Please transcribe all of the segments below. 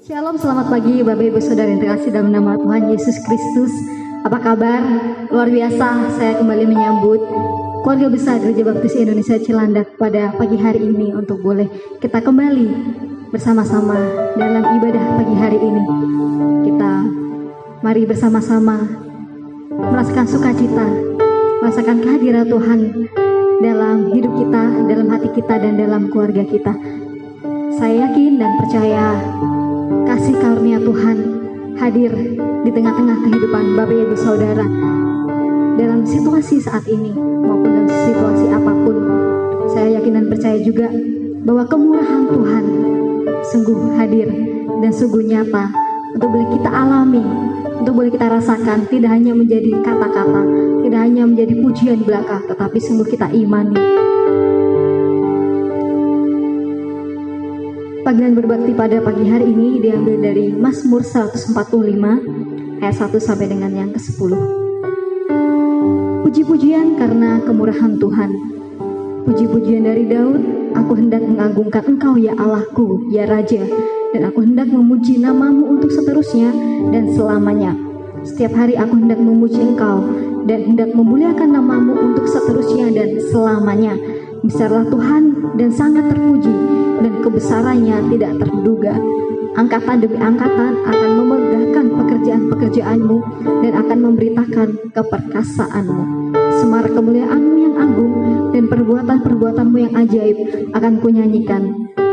Shalom, selamat pagi Bapak Ibu Saudara yang terkasih dalam nama Tuhan Yesus Kristus. Apa kabar? Luar biasa, saya kembali menyambut keluarga besar Gereja Baptis Indonesia Cilandak pada pagi hari ini untuk boleh kita kembali bersama-sama dalam ibadah pagi hari ini. Kita mari bersama-sama merasakan sukacita, merasakan kehadiran Tuhan dalam hidup kita, dalam hati kita, dan dalam keluarga kita. Saya yakin dan percaya kasih karunia Tuhan hadir di tengah-tengah kehidupan Bapak Ibu Saudara dalam situasi saat ini maupun dalam situasi apapun. Saya yakin dan percaya juga bahwa kemurahan Tuhan sungguh hadir dan sungguh nyata untuk boleh kita alami, untuk boleh kita rasakan, tidak hanya menjadi kata-kata, tidak hanya menjadi pujian belaka, tetapi sungguh kita imani. Panggilan berbakti pada pagi hari ini diambil dari Mazmur 145 ayat 1 sampai dengan yang ke-10. Puji-pujian karena kemurahan Tuhan. Puji-pujian dari Daud, aku hendak mengagungkan Engkau ya Allahku, ya Raja, dan aku hendak memuji namamu untuk seterusnya dan selamanya. Setiap hari aku hendak memuji Engkau dan hendak memuliakan namamu untuk seterusnya dan selamanya. Besarlah Tuhan dan sangat terpuji, dan kebesarannya tidak terduga. Angkatan demi angkatan akan memegahkan pekerjaan-pekerjaanmu dan akan memberitakan keperkasaanmu. Semar kemuliaanmu yang agung dan perbuatan-perbuatanmu yang ajaib akan kunyanyikan.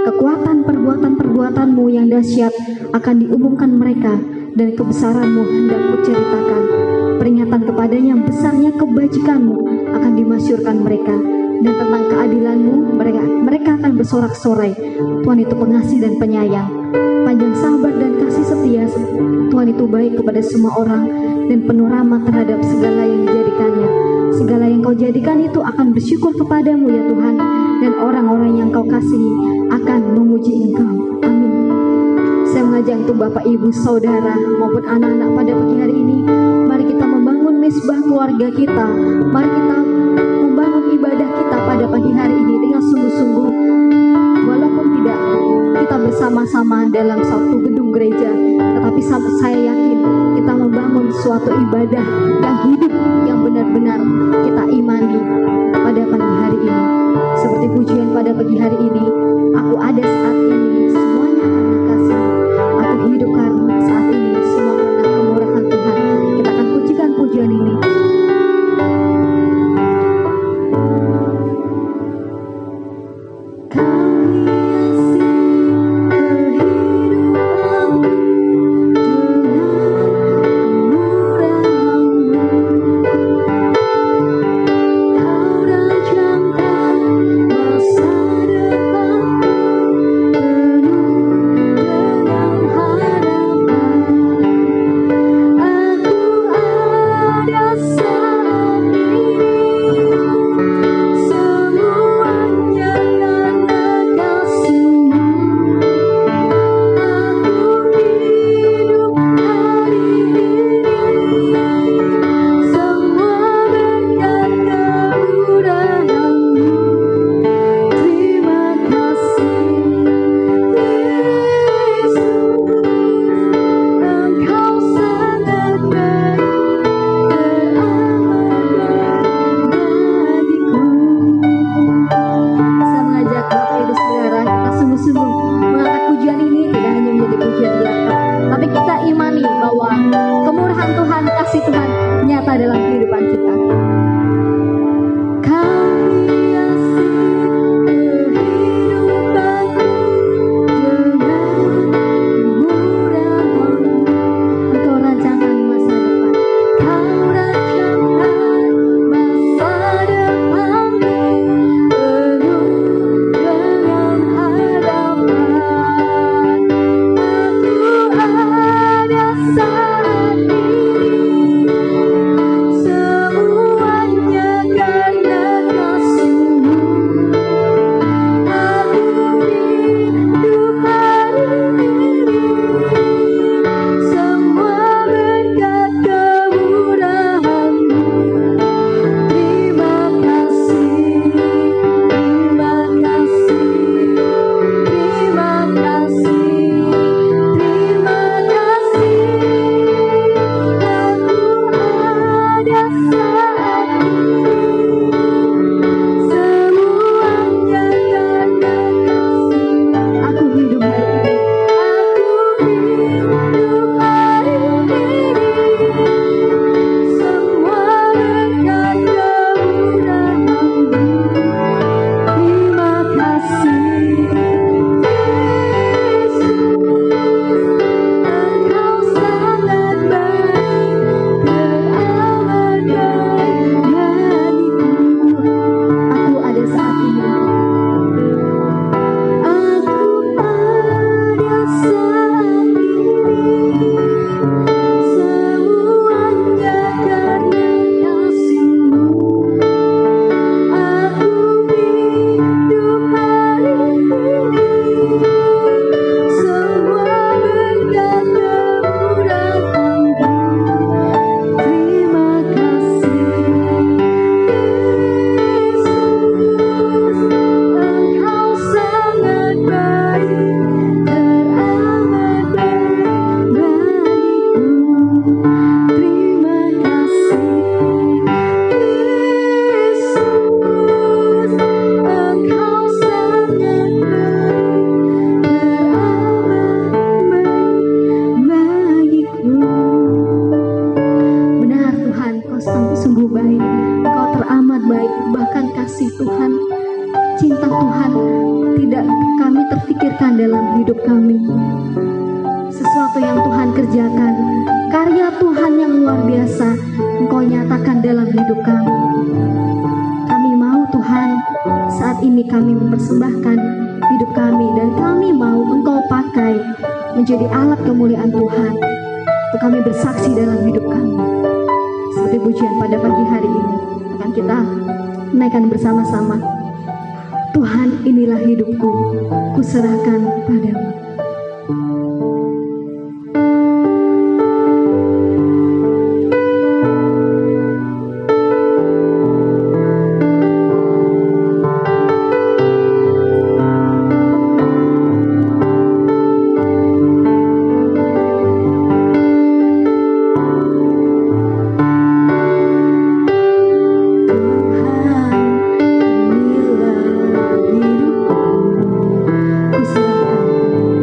Kekuatan perbuatan-perbuatanmu yang dahsyat akan diumumkan mereka, dan kebesaranmu hendak kuceritakan. Peringatan kepadanya yang besarnya kebajikanmu akan dimasyurkan mereka, dan tentang keadilanmu mereka akan bersorak-sorai. Tuhan itu pengasih dan penyayang, panjang sabar dan kasih setia. Tuhan itu baik kepada semua orang dan penuh rahmat terhadap segala yang dijadikannya. Segala yang kau jadikan itu akan bersyukur kepadamu ya Tuhan, dan orang-orang yang kau kasihi akan memuji Engkau. Amin. Saya mengajak untuk Bapak Ibu Saudara maupun anak-anak pada pagi hari ini, mari kita membangun mesbah keluarga kita. Mari kita membangun ibadah kita pada pagi hari ini dengan sungguh-sungguh. Walaupun tidak kita bersama-sama dalam satu gedung gereja, tetapi saya yakin kita membangun suatu ibadah yang hidup, yang benar-benar kita imani pada pagi hari ini. Seperti pujian pada pagi hari ini, aku ada saat ini semuanya karena kasih. Aku hidup karena saat ini semua karena kemurahan Tuhan. Kita akan pujikan pujian ini. Penuh sungguh baik, Engkau teramat baik. Bahkan kasih Tuhan, cinta Tuhan tidak kami terfikirkan dalam hidup kami. Sesuatu yang Tuhan kerjakan, karya Tuhan yang luar biasa Engkau nyatakan dalam hidup kami. Kami mau Tuhan, saat ini kami mempersembahkan hidup kami, dan kami mau Engkau pakai menjadi alat kemuliaan Tuhan untuk kami bersaksi dalam hidup kami. Seperti pujian pada pagi hari ini akan kita naikkan bersama-sama. Tuhan, inilah hidupku, kuserahkan padamu. Ku serahkan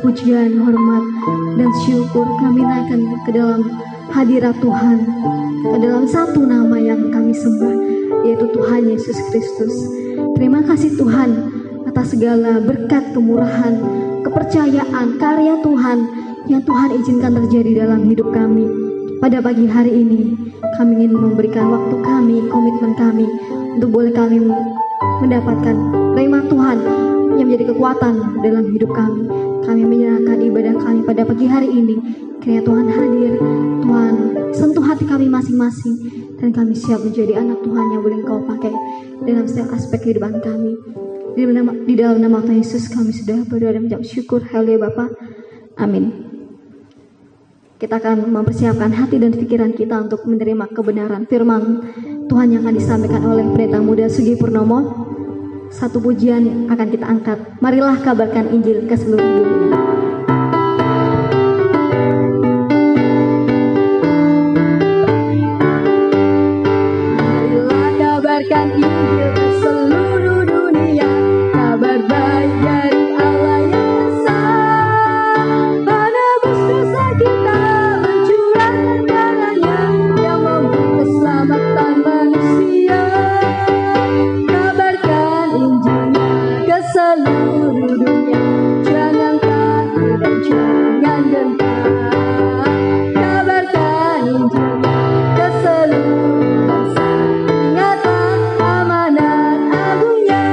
pujian, hormat, dan syukur kami naikkan ke dalam hadirat Tuhan, ke dalam satu nama yang kami sembah, yaitu Tuhan Yesus Kristus. Terima kasih Tuhan atas segala berkat, kemurahan, kepercayaan, karya Tuhan yang Tuhan izinkan terjadi dalam hidup kami. Pada pagi hari ini, kami ingin memberikan waktu kami, komitmen kami, untuk boleh kami mendapatkan rema Tuhan yang menjadi kekuatan dalam hidup kami. Kami menyerahkan ibadah kami pada pagi hari ini. Kiranya Tuhan hadir, Tuhan sentuh hati kami masing-masing, dan kami siap menjadi anak Tuhan yang boleh Engkau pakai dalam setiap aspek kehidupan kami. Di dalam nama Tuhan Yesus kami sudah berdoa dan mengucap syukur. Haleluya Bapa. Amin. Kita akan mempersiapkan hati dan pikiran kita untuk menerima kebenaran firman Tuhan yang akan disampaikan oleh Pendeta Muda Sugi Purnomo. Satu pujian akan kita angkat. Marilah kabarkan Injil ke seluruh dunia. Marilah kabarkan Injil ke seluruh dunia. Kabar baik dari Allah yang esa. Menebus dosa kita, mencurahkan darahnya yang memberi keselamatan manusia. Kabarkan Injilnya ke seluruh dunia. Jangan takut dan jangan gentar. Kabarkan Injilnya ke seluruh bangsa. Ingatlah amanat agungnya.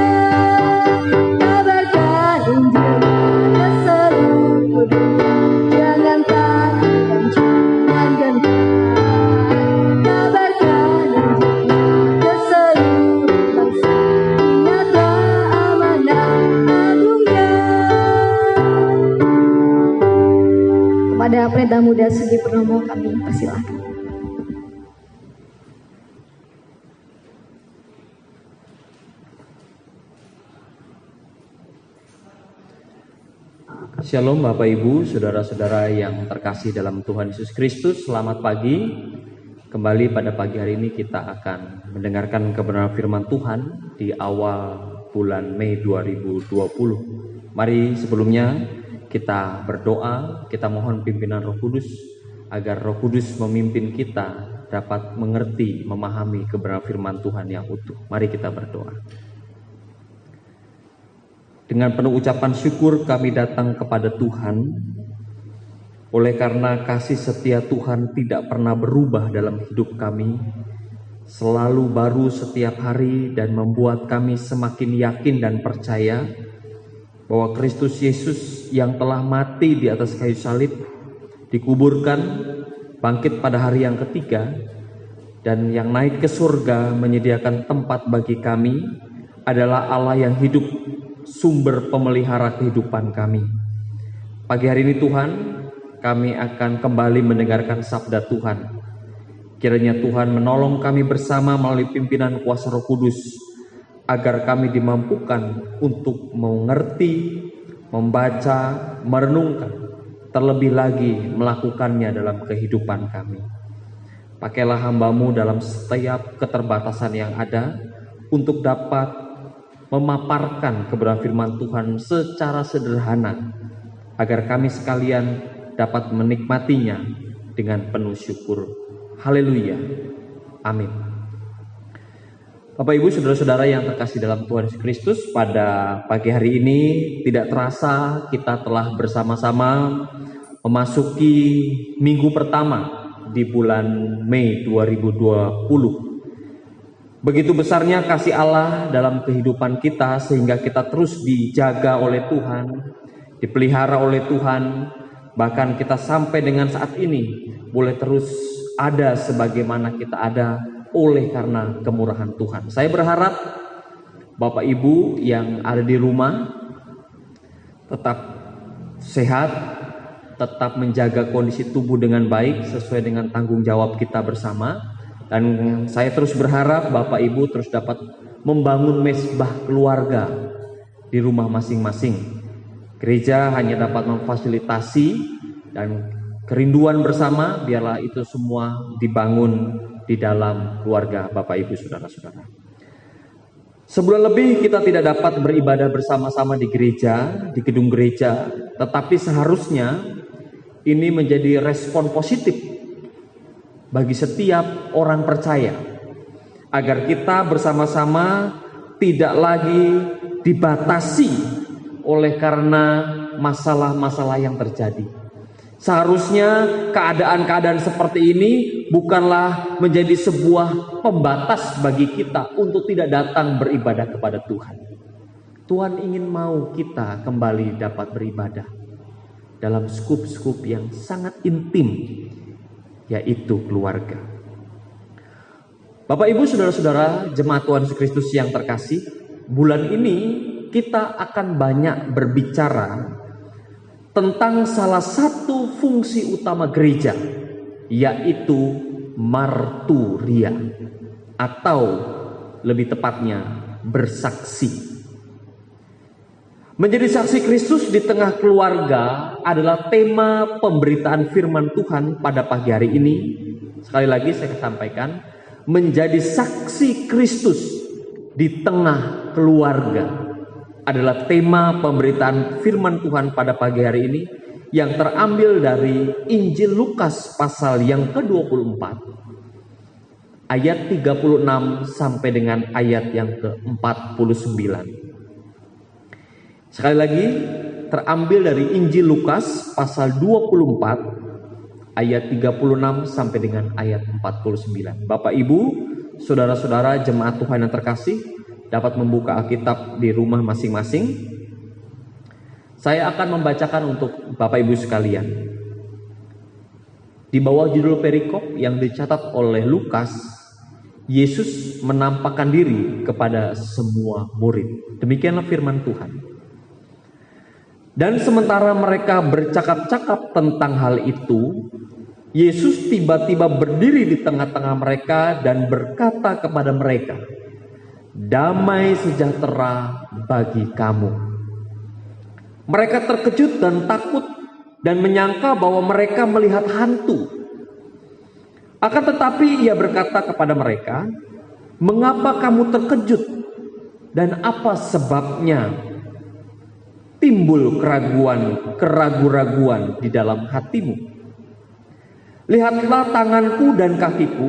Kabarkan Injilnya ke seluruh dunia. Jangan takut dan jangan gentar. Kabarkan Injilnya ke seluruh bangsa. Ingatlah amanat agungnya. Kepada Pendeta Muda Sugi Purnomo kami persilahkan. Shalom Bapak Ibu, Saudara-saudara yang terkasih dalam Tuhan Yesus Kristus. Selamat pagi. Kembali pada pagi hari ini kita akan mendengarkan kebenaran firman Tuhan di awal bulan Mei 2020. Mari sebelumnya kita berdoa, kita mohon pimpinan Roh Kudus agar Roh Kudus memimpin kita dapat mengerti, memahami kebenaran firman Tuhan yang utuh. Mari kita berdoa. Dengan penuh ucapan syukur kami datang kepada Tuhan, oleh karena kasih setia Tuhan tidak pernah berubah dalam hidup kami, selalu baru setiap hari dan membuat kami semakin yakin dan percaya bahwa Kristus Yesus yang telah mati di atas kayu salib, dikuburkan, bangkit pada hari yang ketiga, dan yang naik ke surga menyediakan tempat bagi kami adalah Allah yang hidup, sumber pemelihara kehidupan kami. Pagi hari ini Tuhan, kami akan kembali mendengarkan sabda Tuhan. Kiranya Tuhan menolong kami bersama melalui pimpinan kuasa Roh Kudus, agar kami dimampukan untuk mengerti, membaca, merenungkan, terlebih lagi melakukannya dalam kehidupan kami. Pakailah hamba-Mu dalam setiap keterbatasan yang ada untuk dapat memaparkan kebenaran firman Tuhan secara sederhana, agar kami sekalian dapat menikmatinya dengan penuh syukur. Haleluya. Amin. Bapak Ibu, Saudara-saudara yang terkasih dalam Tuhan Yesus Kristus, pada pagi hari ini tidak terasa kita telah bersama-sama memasuki minggu pertama di bulan Mei 2020. Begitu besarnya kasih Allah dalam kehidupan kita sehingga kita terus dijaga oleh Tuhan, dipelihara oleh Tuhan, bahkan kita sampai dengan saat ini boleh terus ada sebagaimana kita ada oleh karena kemurahan Tuhan. Saya berharap Bapak Ibu yang ada di rumah tetap sehat, tetap menjaga kondisi tubuh dengan baik sesuai dengan tanggung jawab kita bersama. Dan saya terus berharap Bapak Ibu terus dapat membangun mesbah keluarga di rumah masing-masing. Gereja hanya dapat memfasilitasi dan kerinduan bersama, biarlah itu semua dibangun di dalam keluarga Bapak Ibu Saudara-saudara. Sebulan lebih kita tidak dapat beribadah bersama-sama di gereja, di gedung gereja, tetapi seharusnya ini menjadi respon positif bagi setiap orang percaya, agar kita bersama-sama tidak lagi dibatasi oleh karena masalah-masalah yang terjadi. Seharusnya keadaan-keadaan seperti ini bukanlah menjadi sebuah pembatas bagi kita untuk tidak datang beribadah kepada Tuhan. Tuhan ingin mau kita kembali dapat beribadah dalam skup-skup yang sangat intim, yaitu keluarga. Bapak, Ibu, saudara-saudara jemaat Tuhan Yesus Kristus yang terkasih, bulan ini kita akan banyak berbicara tentang salah satu fungsi utama gereja, yaitu marturia, atau lebih tepatnya bersaksi. Menjadi saksi Kristus di tengah keluarga adalah tema pemberitaan firman Tuhan pada pagi hari ini. Sekali lagi saya sampaikan, menjadi saksi Kristus di tengah keluarga adalah tema pemberitaan firman Tuhan pada pagi hari ini, yang terambil dari Injil Lukas pasal yang ke-24 ayat 36 sampai dengan ayat yang ke-49. Sekali lagi, terambil dari Injil Lukas pasal 24 ayat 36 sampai dengan ayat 49. Bapak, Ibu, saudara-saudara jemaat Tuhan yang terkasih, dapat membuka Alkitab di rumah masing-masing. Saya akan membacakan untuk Bapak Ibu sekalian. Di bawah judul perikop yang dicatat oleh Lukas, Yesus menampakkan diri kepada semua murid. Demikianlah firman Tuhan. Dan sementara mereka bercakap-cakap tentang hal itu, Yesus tiba-tiba berdiri di tengah-tengah mereka dan berkata kepada mereka, "Damai sejahtera bagi kamu." Mereka terkejut dan takut dan menyangka bahwa mereka melihat hantu. Akan tetapi ia berkata kepada mereka, "Mengapa kamu terkejut? Dan apa sebabnya timbul keraguan-raguan di dalam hatimu? Lihatlah tanganku dan kakiku,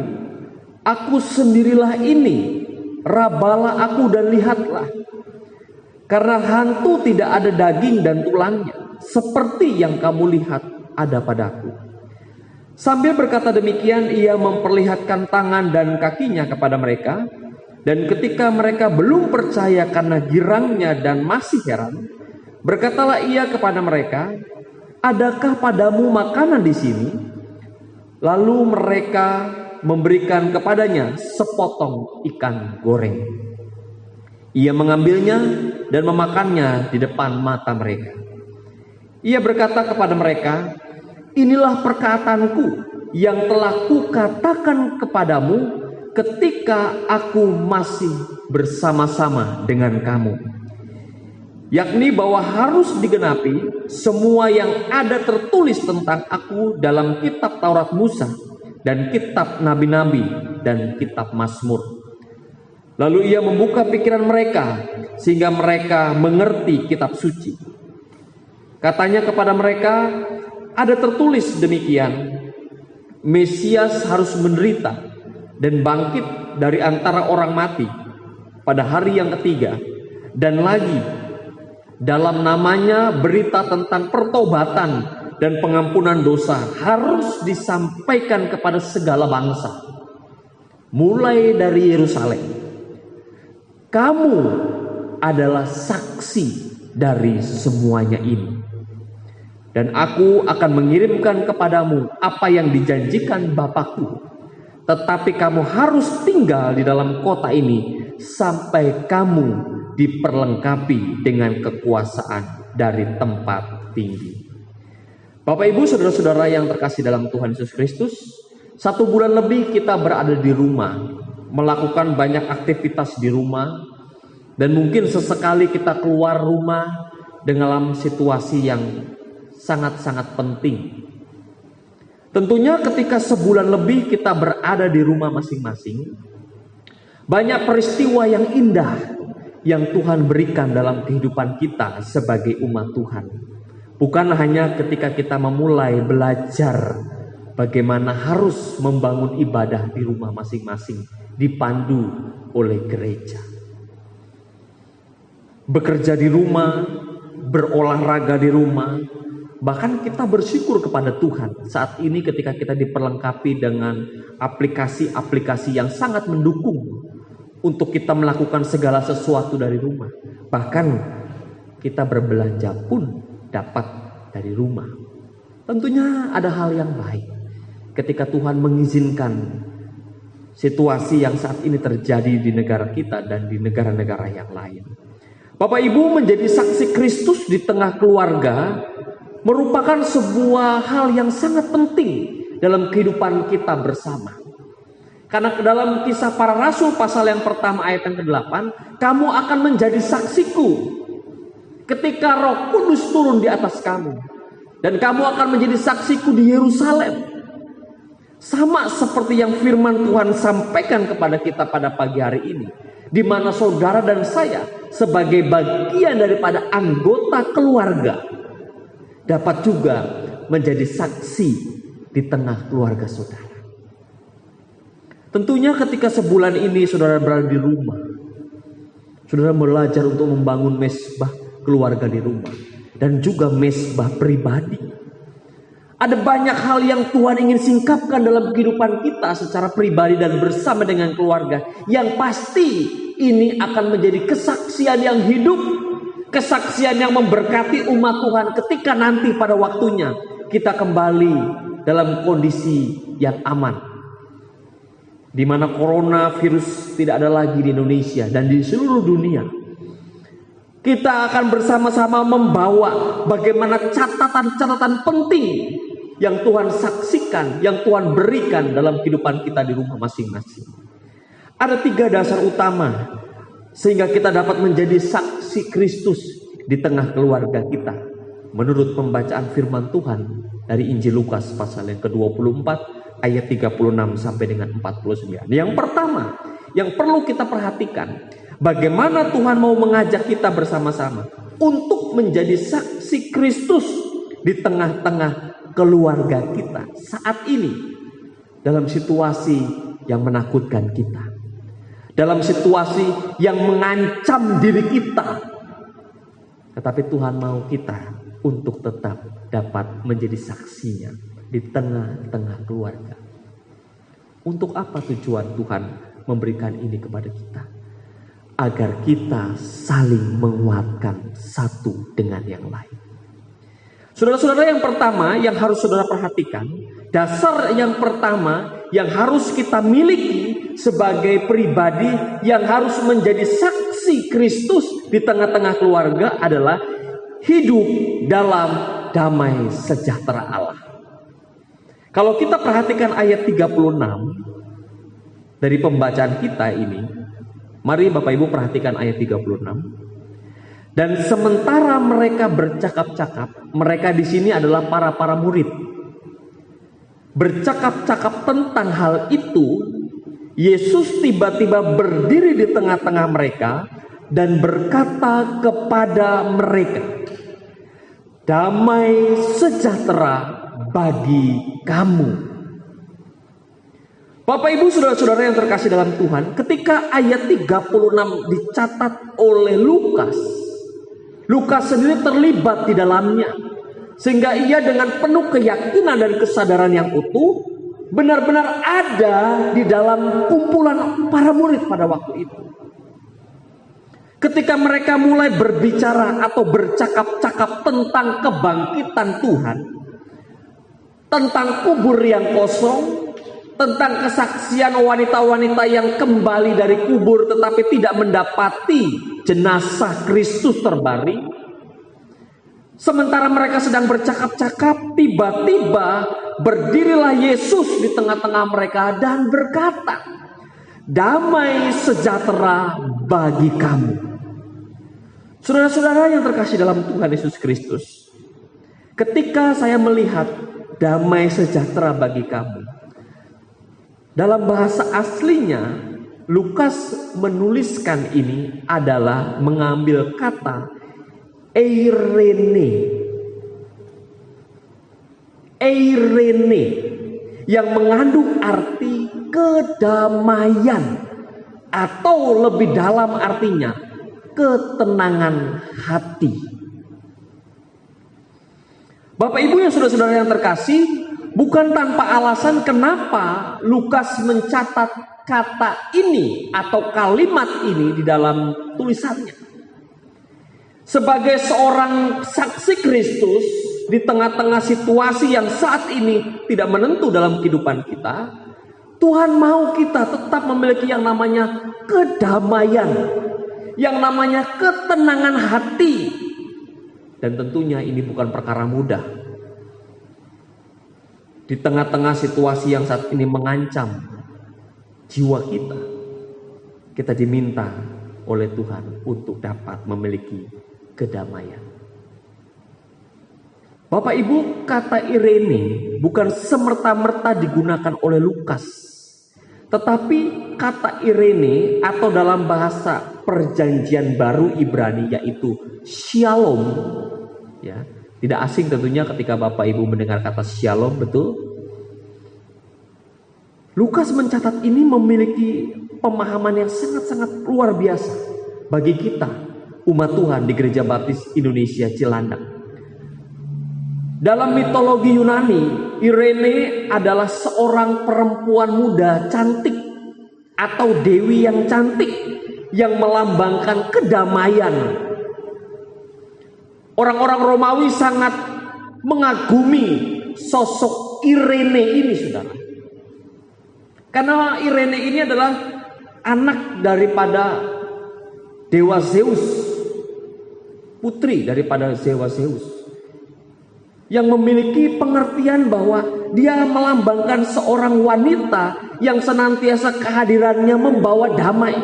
aku sendirilah ini. Rabalah aku dan lihatlah. Karena hantu tidak ada daging dan tulangnya, seperti yang kamu lihat ada padaku." Sambil berkata demikian, ia memperlihatkan tangan dan kakinya kepada mereka. Dan ketika mereka belum percaya karena girangnya dan masih heran, berkatalah ia kepada mereka, "Adakah padamu makanan di sini?" Lalu mereka memberikan kepadanya sepotong ikan goreng. Ia mengambilnya dan memakannya di depan mata mereka. Ia berkata kepada mereka, "Inilah perkataanku yang telah kukatakan kepadamu ketika aku masih bersama-sama dengan kamu, yakni bahwa harus digenapi semua yang ada tertulis tentang aku dalam kitab Taurat Musa dan kitab nabi-nabi dan kitab Mazmur." Lalu ia membuka pikiran mereka sehingga mereka mengerti kitab suci. Katanya kepada mereka, "Ada tertulis demikian, Mesias harus menderita dan bangkit dari antara orang mati pada hari yang ketiga, dan lagi dalam namanya berita tentang pertobatan dan pengampunan dosa harus disampaikan kepada segala bangsa, mulai dari Yerusalem. Kamu adalah saksi dari semuanya ini. Dan aku akan mengirimkan kepadamu apa yang dijanjikan Bapakku. Tetapi kamu harus tinggal di dalam kota ini sampai kamu diperlengkapi dengan kekuasaan dari tempat tinggi." Bapak, Ibu, saudara-saudara yang terkasih dalam Tuhan Yesus Kristus, 1 bulan lebih kita berada di rumah, melakukan banyak aktivitas di rumah, dan mungkin sesekali kita keluar rumah dalam situasi yang sangat-sangat penting. Tentunya ketika sebulan lebih kita berada di rumah masing-masing, banyak peristiwa yang indah yang Tuhan berikan dalam kehidupan kita sebagai umat Tuhan. Bukan hanya ketika kita memulai belajar bagaimana harus membangun ibadah di rumah masing-masing, dipandu oleh gereja. Bekerja di rumah, berolahraga di rumah, bahkan kita bersyukur kepada Tuhan saat ini ketika kita diperlengkapi dengan aplikasi-aplikasi yang sangat mendukung untuk kita melakukan segala sesuatu dari rumah. Bahkan kita berbelanja pun dapat dari rumah. Tentunya ada hal yang baik ketika Tuhan mengizinkan situasi yang saat ini terjadi di negara kita dan di negara-negara yang lain. Bapak Ibu, menjadi saksi Kristus di tengah keluarga merupakan sebuah hal yang sangat penting dalam kehidupan kita bersama. Karena dalam Kisah Para Rasul pasal yang pertama ayat yang ke-8, kamu akan menjadi saksiku ketika Roh Kudus turun di atas kamu, dan kamu akan menjadi saksiku di Yerusalem. Sama seperti yang firman Tuhan sampaikan kepada kita pada pagi hari ini, di mana saudara dan saya sebagai bagian daripada anggota keluarga dapat juga menjadi saksi di tengah keluarga saudara. Tentunya ketika sebulan ini saudara berada di rumah, saudara belajar untuk membangun mesbah keluarga di rumah dan juga mesbah pribadi. Ada banyak hal yang Tuhan ingin singkapkan dalam kehidupan kita secara pribadi dan bersama dengan keluarga. Yang pasti ini akan menjadi kesaksian yang hidup, kesaksian yang memberkati umat Tuhan ketika nanti pada waktunya kita kembali dalam kondisi yang aman, di mana coronavirus tidak ada lagi di Indonesia dan di seluruh dunia. Kita akan bersama-sama membawa bagaimana catatan-catatan penting yang Tuhan saksikan, yang Tuhan berikan dalam kehidupan kita di rumah masing-masing. Ada 3 dasar utama sehingga kita dapat menjadi saksi Kristus di tengah keluarga kita, menurut pembacaan firman Tuhan dari Injil Lukas pasal yang ke-24 ayat 36 sampai dengan 49. Yang pertama yang perlu kita perhatikan, bagaimana Tuhan mau mengajak kita bersama-sama untuk menjadi saksi Kristus di tengah-tengah keluarga kita saat ini, dalam situasi yang menakutkan kita, dalam situasi yang mengancam diri kita. Tetapi Tuhan mau kita untuk tetap dapat menjadi saksinya di tengah-tengah keluarga. Untuk apa tujuan Tuhan memberikan ini kepada kita? Agar kita saling menguatkan satu dengan yang lain. Saudara-saudara, yang pertama yang harus saudara perhatikan, dasar yang pertama yang harus kita miliki sebagai pribadi yang harus menjadi saksi Kristus di tengah-tengah keluarga adalah hidup dalam damai sejahtera Allah. Kalau kita perhatikan ayat 36 dari pembacaan kita ini, mari Bapak Ibu perhatikan ayat 36. Dan sementara mereka bercakap-cakap, mereka di sini adalah para murid, bercakap-cakap tentang hal itu, Yesus tiba-tiba berdiri di tengah-tengah mereka dan berkata kepada mereka, damai sejahtera bagi kamu. Bapak Ibu saudara-saudara yang terkasih dalam Tuhan, ketika ayat 36 dicatat oleh Lukas sendiri terlibat di dalamnya, sehingga ia dengan penuh keyakinan dan kesadaran yang utuh benar-benar ada di dalam kumpulan para murid pada waktu itu. Ketika mereka mulai berbicara atau bercakap-cakap tentang kebangkitan Tuhan, tentang kubur yang kosong, tentang kesaksian wanita-wanita yang kembali dari kubur tetapi tidak mendapati jenazah Kristus terbaring. Sementara mereka sedang bercakap-cakap, tiba-tiba berdirilah Yesus di tengah-tengah mereka dan berkata, damai sejahtera bagi kamu. Saudara-saudara yang terkasih dalam Tuhan Yesus Kristus, ketika saya melihat damai sejahtera bagi kamu, dalam bahasa aslinya Lukas menuliskan ini adalah mengambil kata eirene. Eirene yang mengandung arti kedamaian, atau lebih dalam artinya ketenangan hati. Bapak Ibu yang saudara-saudara yang terkasih, bukan tanpa alasan kenapa Lukas mencatat kata ini atau kalimat ini di dalam tulisannya. Sebagai seorang saksi Kristus di tengah-tengah situasi yang saat ini tidak menentu dalam kehidupan kita, Tuhan mau kita tetap memiliki yang namanya kedamaian, yang namanya ketenangan hati. Dan tentunya ini bukan perkara mudah. Di tengah-tengah situasi yang saat ini mengancam jiwa kita diminta oleh Tuhan untuk dapat memiliki kedamaian. Bapak Ibu, kata Irene bukan semerta-merta digunakan oleh Lukas. Tetapi kata Irene atau dalam bahasa Perjanjian Baru Ibrani yaitu Shalom, ya, tidak asing tentunya ketika Bapak Ibu mendengar kata Shalom, betul? Lukas mencatat ini memiliki pemahaman yang sangat-sangat luar biasa bagi kita, umat Tuhan di Gereja Baptis Indonesia Cilandak. Dalam mitologi Yunani, Irene adalah seorang perempuan muda cantik atau dewi yang cantik yang melambangkan kedamaian. Orang-orang Romawi sangat mengagumi sosok Irene ini, saudara. Karena Irene ini adalah anak daripada dewa Zeus, putri daripada dewa Zeus, yang memiliki pengertian bahwa dia melambangkan seorang wanita yang senantiasa kehadirannya membawa damai.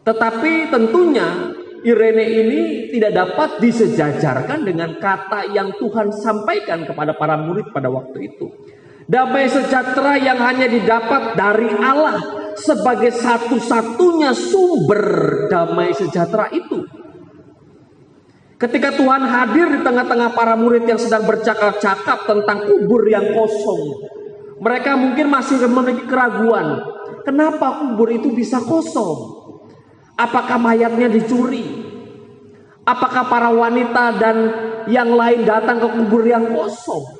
Tetapi tentunya Irene ini tidak dapat disejajarkan dengan kata yang Tuhan sampaikan kepada para murid pada waktu itu. Damai sejahtera yang hanya didapat dari Allah sebagai satu-satunya sumber damai sejahtera itu. Ketika Tuhan hadir di tengah-tengah para murid yang sedang bercakap-cakap tentang kubur yang kosong, mereka mungkin masih memiliki keraguan. Kenapa kubur itu bisa kosong? Apakah mayatnya dicuri? Apakah para wanita dan yang lain datang ke kubur yang kosong?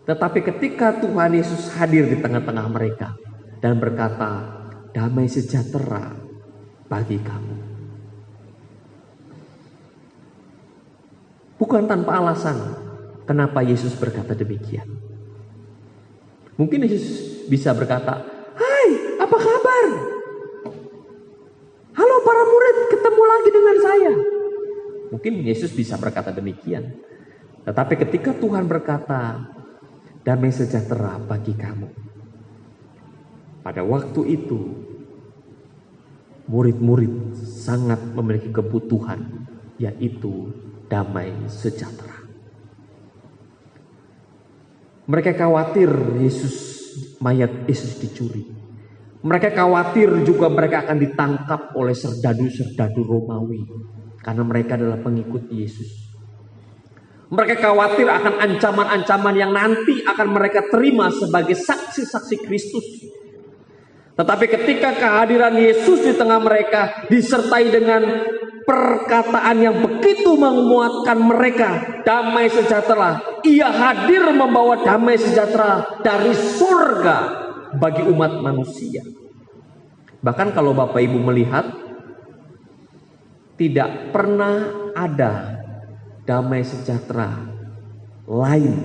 Tetapi ketika Tuhan Yesus hadir di tengah-tengah mereka dan berkata, damai sejahtera bagi kamu. Bukan tanpa alasan kenapa Yesus berkata demikian. Mungkin Yesus bisa berkata, hai, apa kabar? Halo para murid, ketemu lagi dengan saya. Mungkin Yesus bisa berkata demikian. Tetapi ketika Tuhan berkata, damai sejahtera bagi kamu, pada waktu itu murid-murid sangat memiliki kebutuhan, yaitu damai sejahtera. Mereka khawatir mayat Yesus dicuri. Mereka khawatir juga mereka akan ditangkap oleh serdadu-serdadu Romawi karena mereka adalah pengikut Yesus. Mereka khawatir akan ancaman-ancaman yang nanti akan mereka terima sebagai saksi-saksi Kristus. Tetapi ketika kehadiran Yesus di tengah mereka disertai dengan perkataan yang begitu menguatkan mereka, damai sejahtera. Ia hadir membawa damai sejahtera dari surga bagi umat manusia. Bahkan kalau Bapak Ibu melihat, tidak pernah ada damai sejahtera lain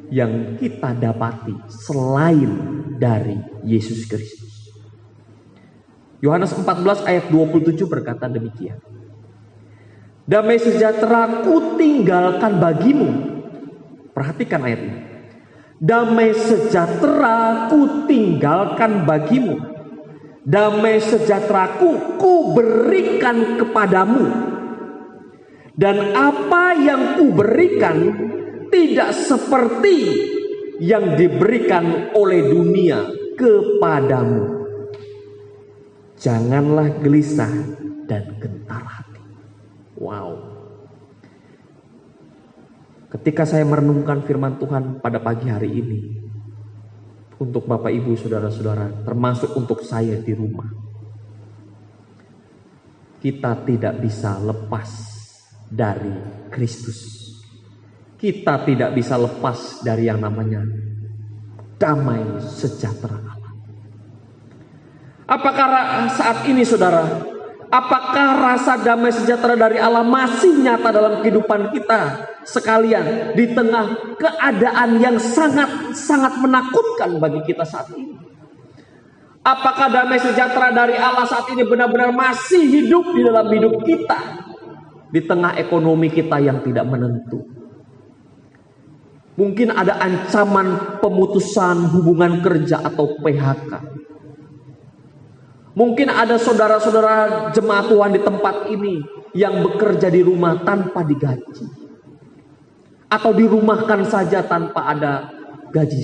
yang kita dapati selain dari Yesus Kristus. Yohanes 14 ayat 27 berkata demikian. Damai sejahtera ku tinggalkan bagimu. Perhatikan ayat ini. Damai sejahtera ku tinggalkan bagimu. Damai sejahteraku ku berikan kepadamu. Dan apa yang ku berikan tidak seperti yang diberikan oleh dunia. kepadamu. Janganlah gelisah dan gentar hati. Wow. Ketika saya merenungkan firman Tuhan pada pagi hari ini, untuk Bapak Ibu Saudara-saudara, termasuk untuk saya di rumah, kita tidak bisa lepas dari Kristus. Kita tidak bisa lepas dari yang namanya damai sejahtera Allah. Apakah saat ini saudara, apakah rasa damai sejahtera dari Allah masih nyata dalam kehidupan kita sekalian di tengah keadaan yang sangat menakutkan bagi kita saat ini? Apakah damai sejahtera dari Allah saat ini benar-benar masih hidup di dalam hidup kita di tengah ekonomi kita yang tidak menentu? Mungkin ada ancaman pemutusan hubungan kerja atau PHK. Mungkin ada saudara-saudara jemaat Tuhan di tempat ini yang bekerja di rumah tanpa digaji, atau dirumahkan saja tanpa ada gaji.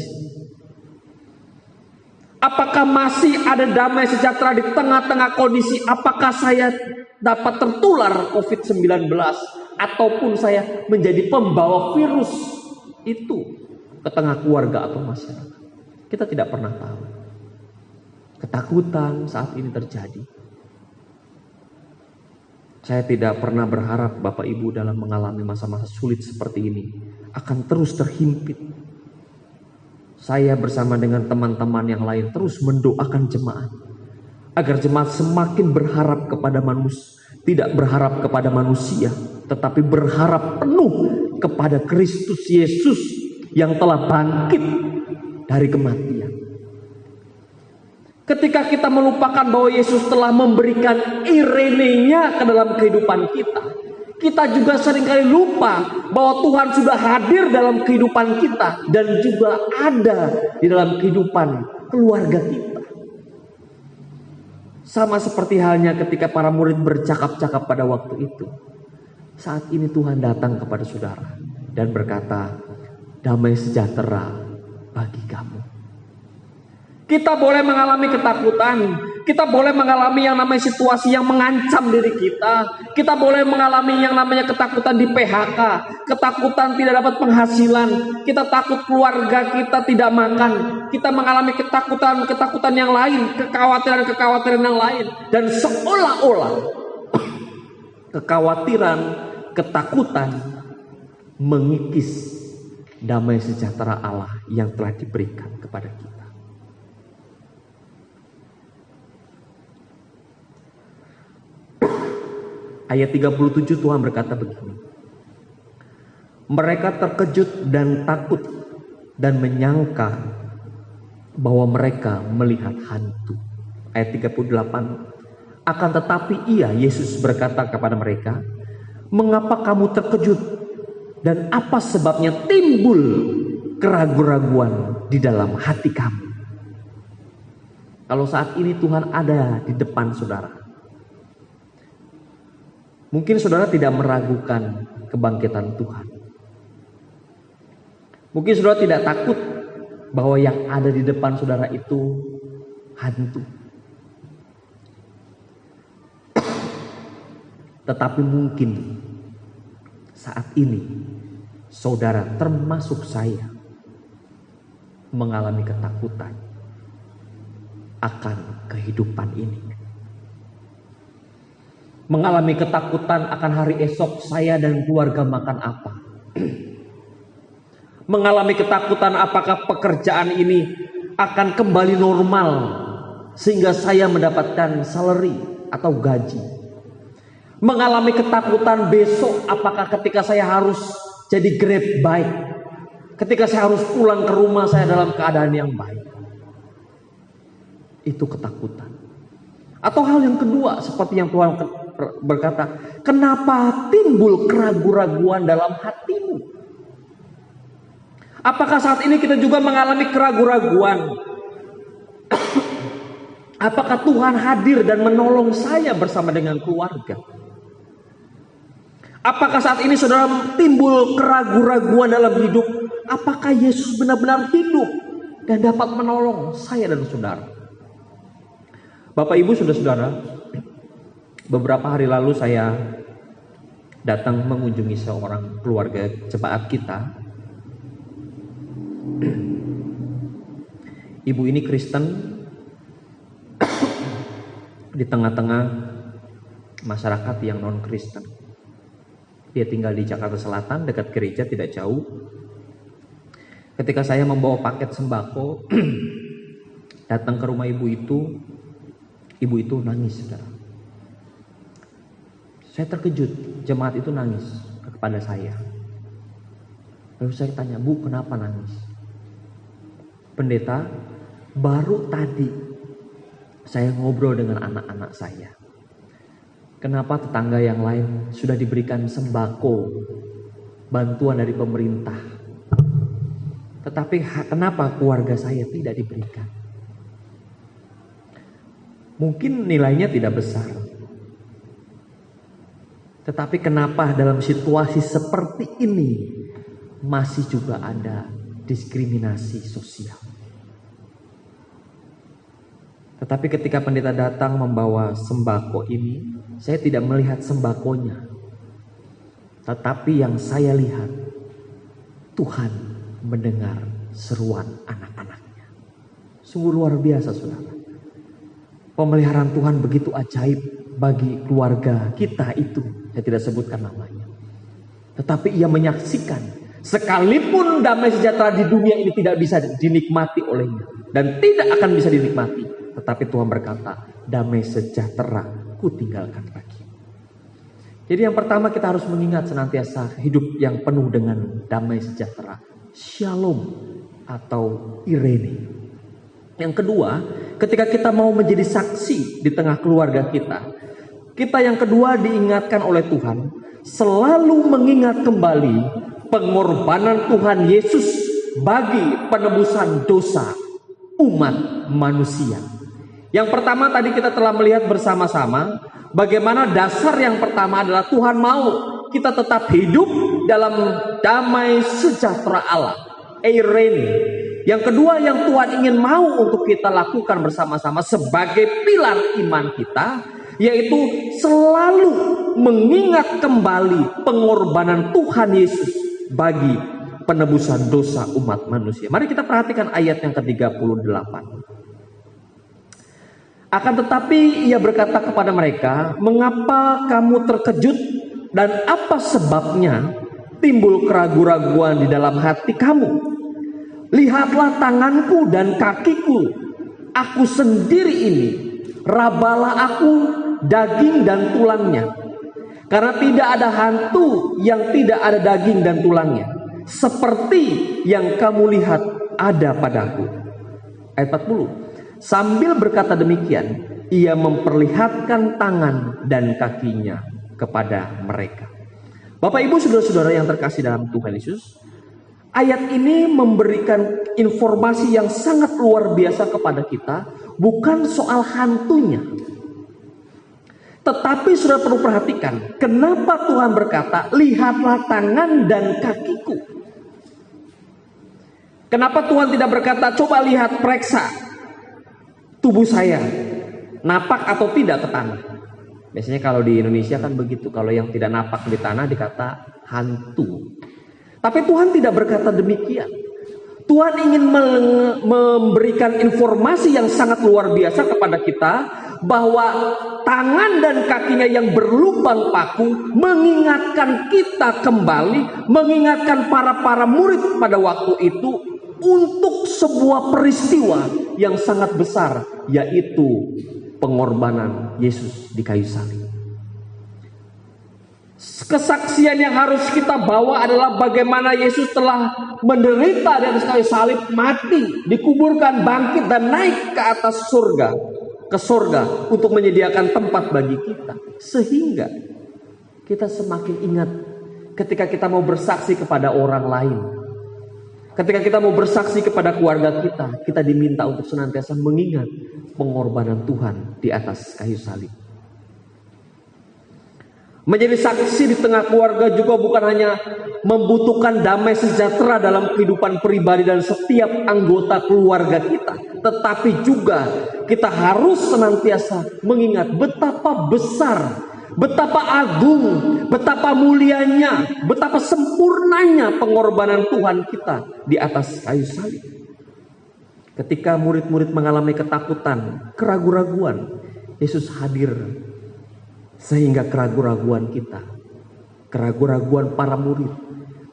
Apakah masih ada damai sejahtera di tengah-tengah kondisi? Apakah saya dapat tertular COVID-19 ataupun saya menjadi pembawa virus itu ke tengah keluarga atau masyarakat? Kita tidak pernah tahu. Ketakutan saat ini terjadi. Saya tidak pernah berharap Bapak Ibu dalam mengalami masa-masa sulit seperti ini akan terus terhimpit. Saya bersama dengan teman-teman yang lain terus mendoakan jemaat agar jemaat semakin berharap kepada manusia, tidak berharap kepada manusia, tetapi berharap penuh kepada Kristus Yesus yang telah bangkit dari kematian. Ketika kita melupakan bahwa Yesus telah memberikan irenenya ke dalam kehidupan kita, kita juga seringkali lupa bahwa Tuhan sudah hadir dalam kehidupan kita dan juga ada di dalam kehidupan keluarga kita. Sama seperti halnya ketika para murid bercakap-cakap pada waktu itu. Saat ini Tuhan datang kepada saudara dan berkata, damai sejahtera bagi kamu. Kita boleh mengalami ketakutan, kita boleh mengalami yang namanya situasi yang mengancam diri kita. Kita boleh mengalami yang namanya ketakutan di PHK, ketakutan tidak dapat penghasilan, kita takut keluarga kita tidak makan, kita mengalami ketakutan yang lain, kekhawatiran yang lain. Dan seolah-olah kekhawatiran, ketakutan mengikis damai sejahtera Allah yang telah diberikan kepada kita. Ayat 37 Tuhan berkata begini. Mereka terkejut dan takut dan menyangka bahwa mereka melihat hantu. Ayat 38. Akan tetapi Yesus berkata kepada mereka, mengapa kamu terkejut dan apa sebabnya timbul keraguan-raguan di dalam hati kamu? Kalau saat ini Tuhan ada di depan saudara, mungkin saudara tidak meragukan kebangkitan Tuhan. Mungkin saudara tidak takut bahwa yang ada di depan saudara itu hantu. Tetapi mungkin saat ini saudara termasuk saya mengalami ketakutan akan kehidupan ini. Mengalami ketakutan akan hari esok saya dan keluarga makan apa. Mengalami ketakutan apakah pekerjaan ini akan kembali normal sehingga saya mendapatkan salary atau gaji. Mengalami ketakutan besok apakah ketika saya harus jadi grab bike, ketika saya harus pulang ke rumah saya dalam keadaan yang baik. Itu ketakutan. Atau hal yang kedua seperti yang Tuhan berkata, kenapa timbul keraguan-raguan dalam hatimu? Apakah saat ini kita juga mengalami keraguan-raguan? Apakah Tuhan hadir dan menolong saya bersama dengan keluarga? Apakah saat ini saudara timbul keraguan-raguan dalam hidup? Apakah Yesus benar-benar hidup dan dapat menolong saya dan saudara. Bapak Ibu saudara-saudara, beberapa hari lalu saya datang mengunjungi seorang keluarga jemaat kita. Ibu ini Kristen di tengah-tengah masyarakat yang non-Kristen. Dia tinggal di Jakarta Selatan, dekat gereja, tidak jauh. Ketika saya membawa paket sembako datang ke rumah ibu itu nangis, saudara. Saya terkejut, jemaat itu nangis kepada saya. Lalu saya tanya, Bu, kenapa nangis? Pendeta, baru tadi saya ngobrol dengan anak-anak saya. Kenapa tetangga yang lain sudah diberikan sembako, bantuan dari pemerintah, tetapi kenapa keluarga saya tidak diberikan? Mungkin nilainya tidak besar, tetapi kenapa dalam situasi seperti ini masih juga ada diskriminasi sosial? Tetapi ketika pendeta datang membawa sembako ini, saya tidak melihat sembakonya, tetapi yang saya lihat, Tuhan mendengar seruan anak-anaknya. Sungguh luar biasa, saudara. Pemeliharaan Tuhan begitu ajaib bagi keluarga kita itu. Saya tidak sebutkan namanya, tetapi ia menyaksikan sekalipun damai sejahtera di dunia ini tidak bisa dinikmati olehnya dan tidak akan bisa dinikmati, tetapi Tuhan berkata, damai sejahtera ku tinggalkan bagi. Jadi yang pertama kita harus mengingat senantiasa hidup yang penuh dengan damai sejahtera, shalom atau irene. Yang kedua, ketika kita mau menjadi saksi di tengah keluarga kita yang kedua diingatkan oleh Tuhan selalu mengingat kembali pengorbanan Tuhan Yesus bagi penebusan dosa umat manusia. Yang pertama tadi kita telah melihat bersama-sama bagaimana dasar yang pertama adalah Tuhan mau kita tetap hidup dalam damai sejahtera Allah, eirene. Yang kedua yang Tuhan ingin mau untuk kita lakukan bersama-sama sebagai pilar iman kita, yaitu selalu mengingat kembali pengorbanan Tuhan Yesus bagi penebusan dosa umat manusia. Mari kita perhatikan ayat yang ke-38. Akan tetapi ia berkata kepada mereka, mengapa kamu terkejut dan apa sebabnya timbul keraguan-raguan di dalam hati kamu? Lihatlah tanganku dan kakiku, aku sendiri ini, rabalah aku daging dan tulangnya. Karena tidak ada hantu yang tidak ada daging dan tulangnya, seperti yang kamu lihat ada padaku. Ayat 40. Sambil berkata demikian, ia memperlihatkan tangan dan kakinya kepada mereka. Bapak Ibu saudara-saudara yang terkasih dalam Tuhan Yesus, ayat ini memberikan informasi yang sangat luar biasa kepada kita, bukan soal hantunya. Tetapi sudah perlu perhatikan, kenapa Tuhan berkata, lihatlah tangan dan kakiku. Kenapa Tuhan tidak berkata, coba lihat, periksa tubuh saya, napak atau tidak ke tanah. Biasanya kalau di Indonesia kan begitu, kalau yang tidak napak di tanah dikata hantu. Tapi Tuhan tidak berkata demikian. Tuhan ingin memberikan informasi yang sangat luar biasa kepada kita, bahwa tangan dan kakinya yang berlubang paku mengingatkan kita kembali, mengingatkan para murid pada waktu itu untuk sebuah peristiwa yang sangat besar, yaitu pengorbanan Yesus di kayu salib. Kesaksian yang harus kita bawa adalah bagaimana Yesus telah menderita di atas kayu salib, mati, dikuburkan, bangkit, dan naik ke atas surga, ke surga untuk menyediakan tempat bagi kita. Sehingga kita semakin ingat ketika kita mau bersaksi kepada orang lain, ketika kita mau bersaksi kepada keluarga kita diminta untuk senantiasa mengingat pengorbanan Tuhan di atas kayu salib. Menjadi saksi di tengah keluarga juga bukan hanya membutuhkan damai sejahtera dalam kehidupan pribadi dan setiap anggota keluarga kita, tetapi juga kita harus senantiasa mengingat betapa besar, betapa agung, betapa mulianya, betapa sempurnanya pengorbanan Tuhan kita di atas kayu salib. Ketika murid-murid mengalami ketakutan, keraguan-raguan, Yesus hadir sehingga keraguan-raguan kita, keraguan-raguan para murid,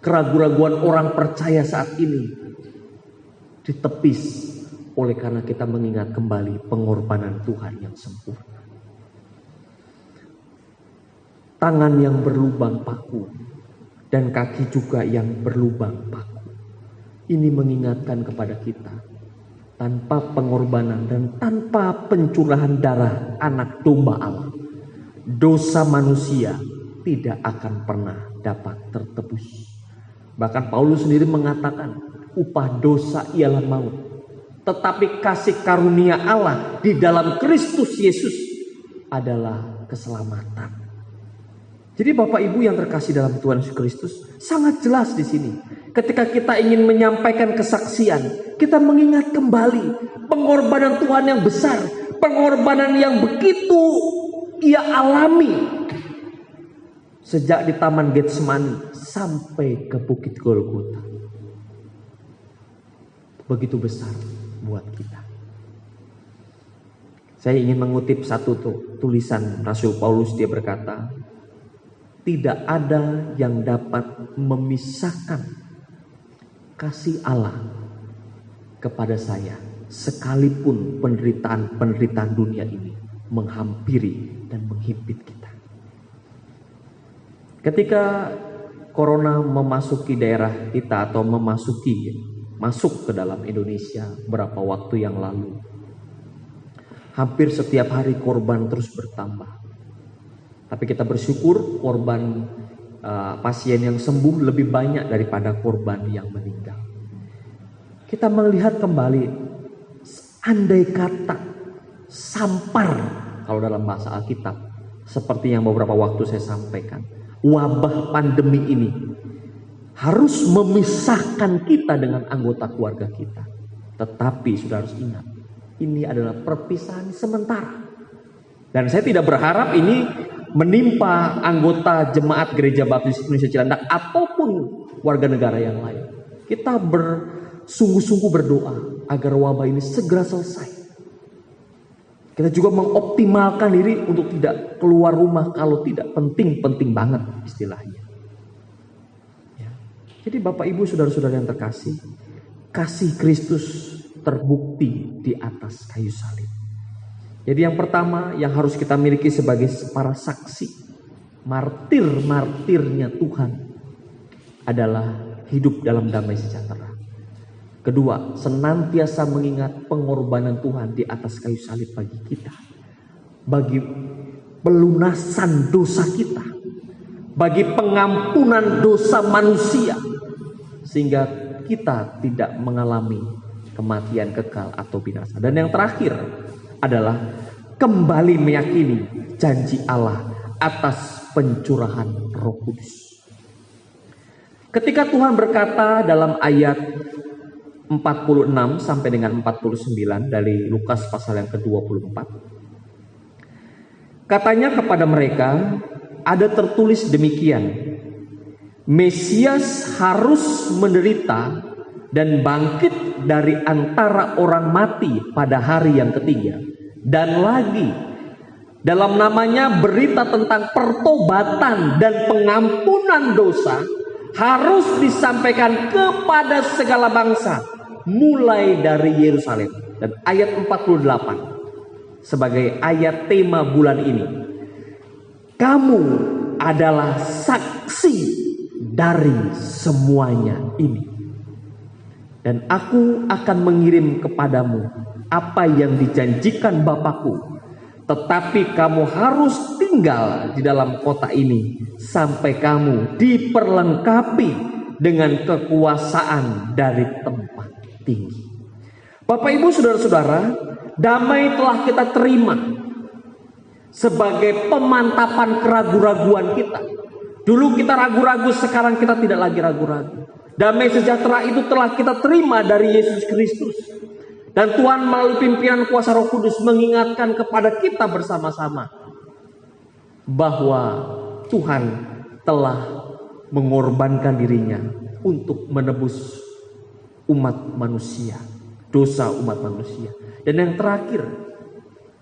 keraguan-raguan orang percaya saat ini ditepis oleh karena kita mengingat kembali pengorbanan Tuhan yang sempurna. Tangan yang berlubang paku dan kaki juga yang berlubang paku. Ini mengingatkan kepada kita, tanpa pengorbanan dan tanpa pencurahan darah anak domba Allah, dosa manusia tidak akan pernah dapat tertebus. Bahkan Paulus sendiri mengatakan, upah dosa ialah maut, tetapi kasih karunia Allah di dalam Kristus Yesus adalah keselamatan. Jadi Bapak Ibu yang terkasih dalam Tuhan Yesus Kristus, sangat jelas di sini. Ketika kita ingin menyampaikan kesaksian, kita mengingat kembali pengorbanan Tuhan yang besar, pengorbanan yang begitu Ia alami sejak di Taman Getsemani sampai ke Bukit Golgota. Begitu besar buat kita. Saya ingin mengutip satu tulisan Rasul Paulus. Dia berkata, tidak ada yang dapat memisahkan kasih Allah kepada saya, sekalipun penderitaan dunia ini menghampiri dan menghimpit kita. Ketika corona memasuki daerah kita atau masuk ke dalam Indonesia beberapa waktu yang lalu, hampir setiap hari korban terus bertambah. Tapi kita bersyukur korban pasien yang sembuh lebih banyak daripada korban yang meninggal. Kita melihat kembali, andai kata sampar kalau dalam bahasa Alkitab, seperti yang beberapa waktu saya sampaikan, wabah pandemi ini harus memisahkan kita dengan anggota keluarga kita. Tetapi sudah harus ingat, ini adalah perpisahan sementara. Dan saya tidak berharap ini menimpa anggota jemaat Gereja Baptis Indonesia Cilandak ataupun warga negara yang lain. Kita bersungguh-sungguh berdoa agar wabah ini segera selesai. Kita juga mengoptimalkan diri untuk tidak keluar rumah kalau tidak penting-penting banget istilahnya. Ya. Jadi Bapak Ibu saudara-saudara yang terkasih, kasih Kristus terbukti di atas kayu salib. Jadi yang pertama yang harus kita miliki sebagai para saksi, martir-martirnya Tuhan adalah hidup dalam damai sejahtera. Kedua, senantiasa mengingat pengorbanan Tuhan di atas kayu salib bagi kita. Bagi pelunasan dosa kita. Bagi pengampunan dosa manusia. Sehingga kita tidak mengalami kematian kekal atau binasa. Dan yang terakhir adalah kembali meyakini janji Allah atas pencurahan Roh Kudus. Ketika Tuhan berkata dalam ayat 46 sampai dengan 49 dari Lukas pasal yang ke-24. Katanya kepada mereka, ada tertulis demikian, Mesias harus menderita dan bangkit dari antara orang mati pada hari yang ketiga. Dan lagi, dalam namanya berita tentang pertobatan dan pengampunan dosa harus disampaikan kepada segala bangsa, mulai dari Yerusalem. Dan ayat 48 sebagai ayat tema bulan ini, kamu adalah saksi dari semuanya ini, dan aku akan mengirim kepadamu apa yang dijanjikan Bapakku, tetapi kamu harus tinggal di dalam kota ini sampai kamu diperlengkapi dengan kekuasaan dari tempat tinggi. Bapak Ibu saudara-saudara, damai telah kita terima. sebagai pemantapan keraguan-raguan kita. Dulu kita ragu-ragu, sekarang kita tidak lagi ragu-ragu. Damai sejahtera itu telah kita terima dari Yesus Kristus. Dan Tuhan melalui pimpinan kuasa Roh Kudus mengingatkan kepada kita bersama-sama bahwa Tuhan telah mengorbankan dirinya untuk menebus umat manusia, dosa umat manusia. Dan yang terakhir,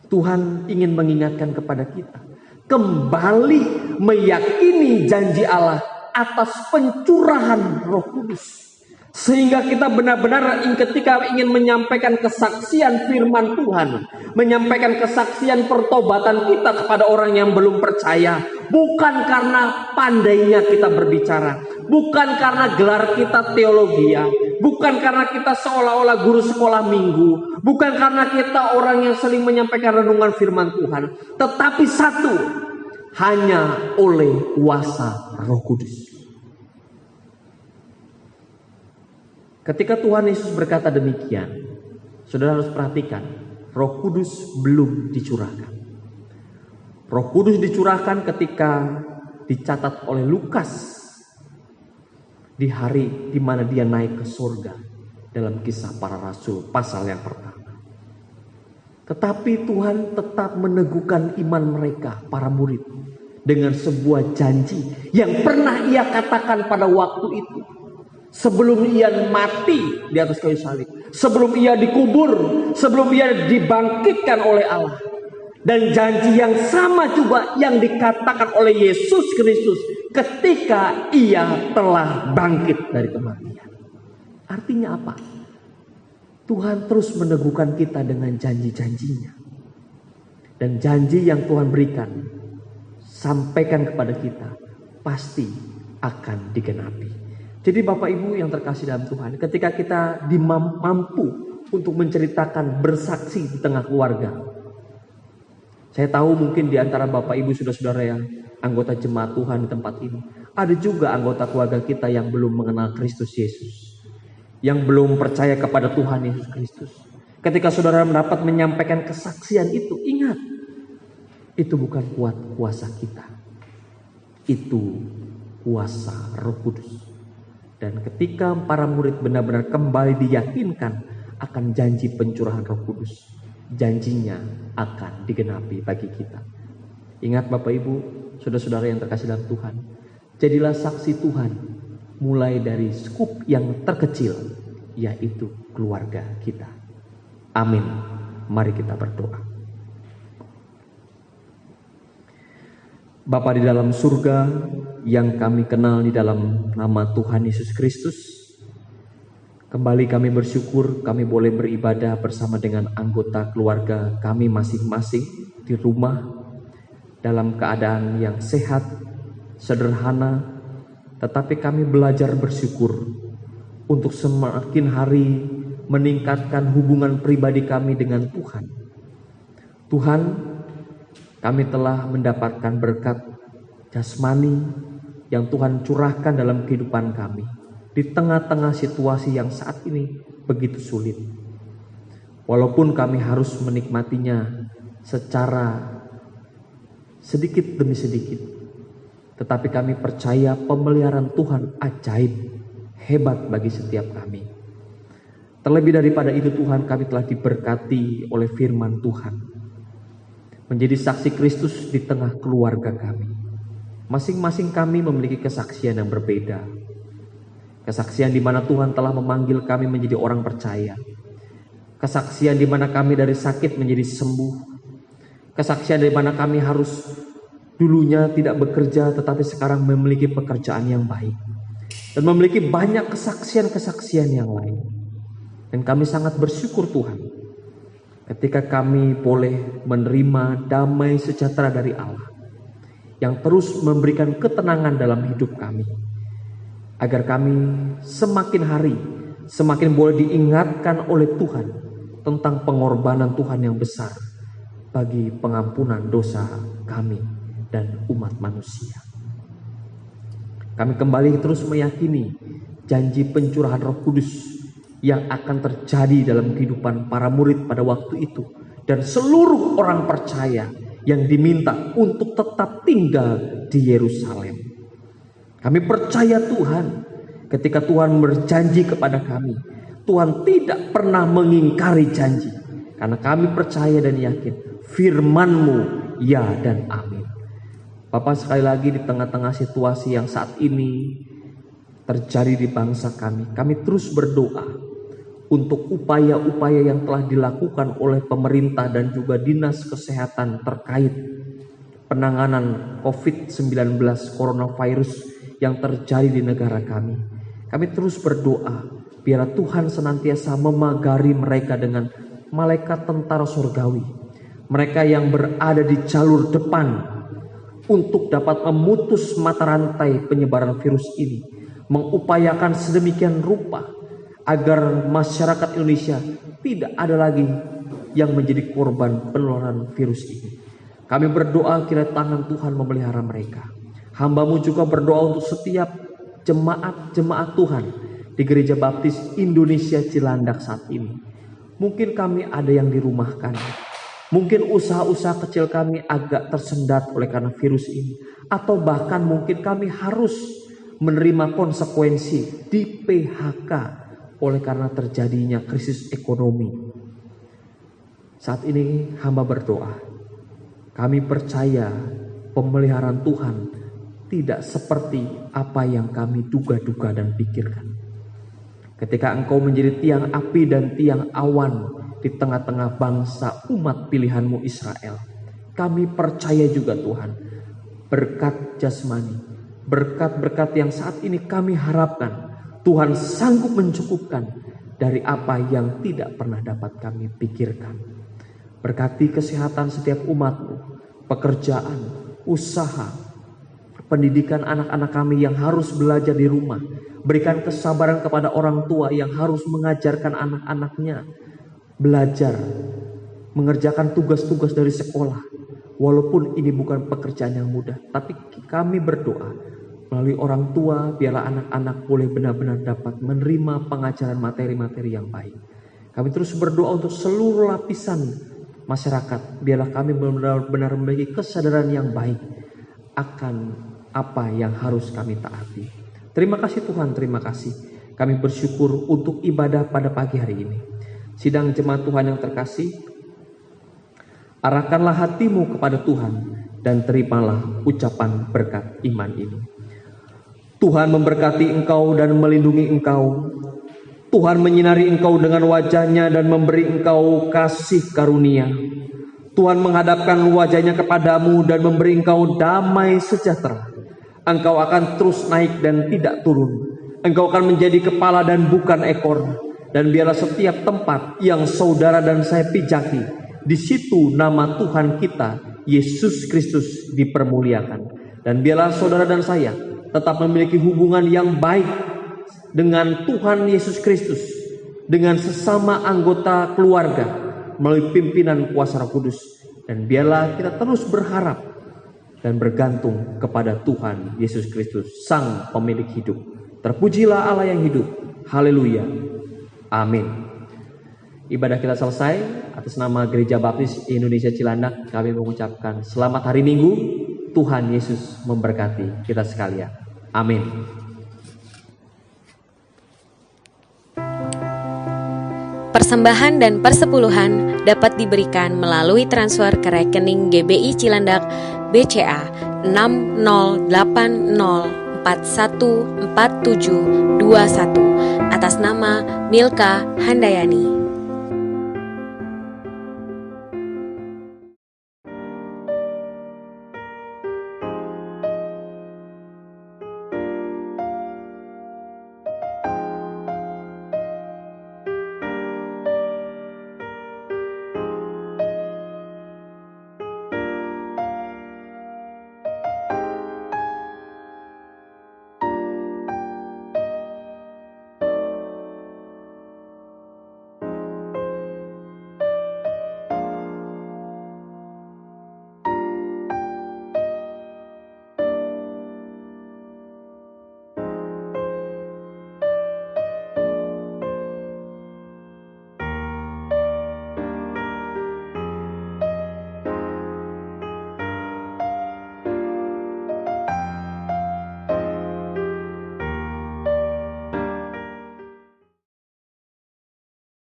Tuhan ingin mengingatkan kepada kita kembali meyakini janji Allah atas pencurahan Roh Kudus. Sehingga kita benar-benar ketika ingin menyampaikan kesaksian firman Tuhan, menyampaikan kesaksian pertobatan kita kepada orang yang belum percaya, bukan karena pandainya kita berbicara, bukan karena gelar kita teologia, bukan karena kita seolah-olah guru sekolah minggu, bukan karena kita orang yang sering menyampaikan renungan firman Tuhan, tetapi satu, hanya oleh kuasa Roh Kudus. Ketika Tuhan Yesus berkata demikian, saudara harus perhatikan, Roh Kudus belum dicurahkan. Roh Kudus dicurahkan ketika dicatat oleh Lukas di hari di mana dia naik ke surga dalam Kisah Para Rasul pasal yang pertama. Tetapi Tuhan tetap meneguhkan iman mereka, para murid, dengan sebuah janji yang pernah ia katakan pada waktu itu. Sebelum ia mati di atas kayu salib, sebelum ia dikubur, sebelum ia dibangkitkan oleh Allah. Dan janji yang sama juga yang dikatakan oleh Yesus Kristus ketika ia telah bangkit dari kematian. Artinya apa? Tuhan terus meneguhkan kita dengan janji-janjinya. Dan janji yang Tuhan berikan, sampaikan kepada kita, pasti akan digenapi. Jadi Bapak Ibu yang terkasih dalam Tuhan, ketika kita mampu untuk menceritakan, bersaksi di tengah keluarga. Saya tahu mungkin di antara Bapak Ibu saudara-saudara yang anggota jemaat Tuhan di tempat ini, ada juga anggota keluarga kita yang belum mengenal Kristus Yesus, yang belum percaya kepada Tuhan Yesus Kristus. Ketika saudara mendapat menyampaikan kesaksian itu, ingat, itu bukan kuasa kita, itu kuasa Roh Kudus. Dan ketika para murid benar-benar kembali diyakinkan akan janji pencurahan Roh Kudus, janjinya akan digenapi bagi kita. Ingat Bapak Ibu, saudara-saudara yang terkasih dalam Tuhan, jadilah saksi Tuhan mulai dari skup yang terkecil, yaitu keluarga kita. Amin. Mari kita berdoa. Bapa di dalam surga, yang kami kenal di dalam nama Tuhan Yesus Kristus, kembali kami bersyukur kami boleh beribadah bersama dengan anggota keluarga kami masing-masing di rumah dalam keadaan yang sehat, sederhana, tetapi kami belajar bersyukur untuk semakin hari meningkatkan hubungan pribadi kami dengan Tuhan. Tuhan, kami telah mendapatkan berkat jasmani yang Tuhan curahkan dalam kehidupan kami di tengah-tengah situasi yang saat ini begitu sulit. Walaupun kami harus menikmatinya secara sedikit demi sedikit, tetapi kami percaya pemeliharaan Tuhan ajaib, hebat bagi setiap kami. Terlebih daripada itu Tuhan, kami telah diberkati oleh firman Tuhan, menjadi saksi Kristus di tengah keluarga kami. Masing-masing kami memiliki kesaksian yang berbeda. Kesaksian di mana Tuhan telah memanggil kami menjadi orang percaya. Kesaksian di mana kami dari sakit menjadi sembuh. Kesaksian di mana kami harus dulunya tidak bekerja tetapi sekarang memiliki pekerjaan yang baik. Dan memiliki banyak kesaksian-kesaksian yang lain. Dan kami sangat bersyukur Tuhan ketika kami boleh menerima damai sejahtera dari Allah yang terus memberikan ketenangan dalam hidup kami, agar kami semakin hari semakin boleh diingatkan oleh Tuhan tentang pengorbanan Tuhan yang besar bagi pengampunan dosa kami dan umat manusia. Kami kembali terus meyakini janji pencurahan Roh Kudus yang akan terjadi dalam kehidupan para murid pada waktu itu dan seluruh orang percaya yang diminta untuk tetap tinggal di Yerusalem. Kami percaya Tuhan, ketika Tuhan berjanji kepada kami, Tuhan tidak pernah mengingkari janji. Karena kami percaya dan yakin firman-Mu ya dan amin. Bapak, sekali lagi di tengah-tengah situasi yang saat ini terjadi di bangsa kami terus berdoa untuk upaya-upaya yang telah dilakukan oleh pemerintah dan juga dinas kesehatan terkait penanganan COVID-19 coronavirus yang terjadi di negara kami. Kami terus berdoa biar Tuhan senantiasa memagari mereka dengan malaikat tentara surgawi, mereka yang berada di jalur depan untuk dapat memutus mata rantai penyebaran virus ini, mengupayakan sedemikian rupa agar masyarakat Indonesia tidak ada lagi yang menjadi korban penularan virus ini. Kami berdoa kiranya tangan Tuhan memelihara mereka. Hamba-Mu juga berdoa untuk setiap jemaat Tuhan di Gereja Baptis Indonesia Cilandak saat ini. Mungkin kami ada yang dirumahkan. Mungkin usaha-usaha kecil kami agak tersendat oleh karena virus ini. Atau bahkan mungkin kami harus menerima konsekuensi di PHK oleh karena terjadinya krisis ekonomi. Saat ini hamba berdoa. Kami percaya pemeliharaan Tuhan tidak seperti apa yang kami duga-duga dan pikirkan. Ketika Engkau menjadi tiang api dan tiang awan di tengah-tengah bangsa umat pilihan-Mu Israel, kami percaya juga Tuhan, berkat jasmani, berkat-berkat yang saat ini kami harapkan, Tuhan sanggup mencukupkan dari apa yang tidak pernah dapat kami pikirkan. Berkati kesehatan setiap umat-Mu, pekerjaan, usaha, pendidikan anak-anak kami yang harus belajar di rumah. Berikan kesabaran kepada orang tua yang harus mengajarkan anak-anaknya belajar, mengerjakan tugas-tugas dari sekolah. Walaupun ini bukan pekerjaan yang mudah, tapi kami berdoa melalui orang tua, biarlah anak-anak boleh benar-benar dapat menerima pengajaran materi-materi yang baik. Kami terus berdoa untuk seluruh lapisan masyarakat, biarlah kami benar-benar memiliki kesadaran yang baik akan apa yang harus kami taati. Terima kasih Tuhan, terima kasih. Kami bersyukur untuk ibadah pada pagi hari ini. Sidang jemaat Tuhan yang terkasih, arahkanlah hatimu kepada Tuhan dan terimalah ucapan berkat iman ini. Tuhan memberkati engkau dan melindungi engkau. Tuhan menyinari engkau dengan wajah-Nya dan memberi engkau kasih karunia. Tuhan menghadapkan wajah-Nya kepadamu dan memberi engkau damai sejahtera. Engkau akan terus naik dan tidak turun. Engkau akan menjadi kepala dan bukan ekor. Dan biarlah setiap tempat yang saudara dan saya pijaki, di situ nama Tuhan kita, Yesus Kristus, dipermuliakan. Dan biarlah saudara dan saya tetap memiliki hubungan yang baik dengan Tuhan Yesus Kristus, dengan sesama anggota keluarga, melalui pimpinan kuasa Roh Kudus. Dan biarlah kita terus berharap dan bergantung kepada Tuhan Yesus Kristus, Sang Pemilik hidup. Terpujilah Allah yang hidup. Haleluya. Amin. Ibadah kita selesai. Atas nama Gereja Baptis Indonesia Cilandak, kami mengucapkan selamat hari Minggu. Tuhan Yesus memberkati kita sekalian. Amin. Persembahan dan persepuluhan dapat diberikan melalui transfer ke rekening GBI Cilandak BCA 6080414721 atas nama Milka Handayani.